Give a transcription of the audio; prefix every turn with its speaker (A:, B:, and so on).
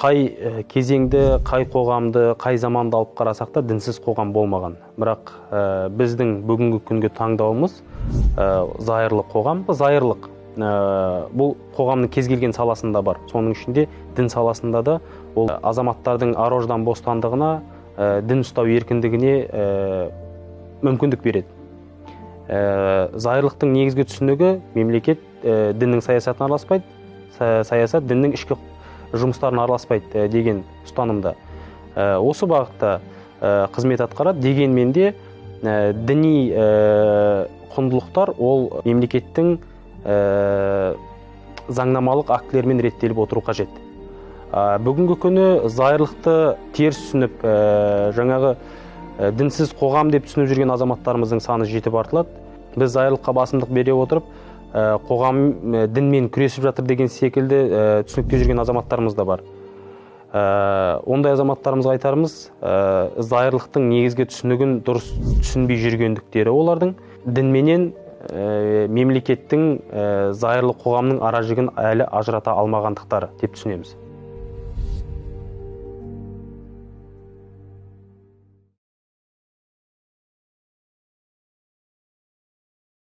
A: Қай кезеңді, қай қоғамды, қай заманды алып қарасақ та дінсіз қоғам болмаған. Бірақ біздің бүгінгі күнге таңдауымыз зайырлы қоғам. Зайырлық бұл қоғамның кез келген саласында бар. Соның ішінде дін саласында да ол азаматтардың ар-ождан бостандығына, дін ұстау еркіндігіне мүмкіндік береді. Зайырлықтың негізгі түсінігі мемлекет діннің саясатын араласпайды, саясат діннің ішкі жұмыстарын араласпайды деген ұстанымда. Осы бағытта қызмет атқарады. Дегенмен де діни құндылықтар ол мемлекеттің заңнамалық актілермен реттеліп отыру қажет. Бүгінгі күні зайырлықты теріс түсініп, жаңағы дінсіз қоғам деп түсініп жүрген азаматтарымыздың саны жетіп артылады. Біз зайырлыққа басымдық бере отырып, қоғам дінмен күресіп жатыр деген секілді түсінікте жүрген азаматтарымыз да бар. Ондай азаматтарымызға айтарымыз, зайырлықтың негізгі түсінігін дұрыс түсінбей жүргендіктері олардың дінменен мемлекеттің зайырлы қоғамның ара жігін әлі ажырата алмағандықтары деп түсінеміз.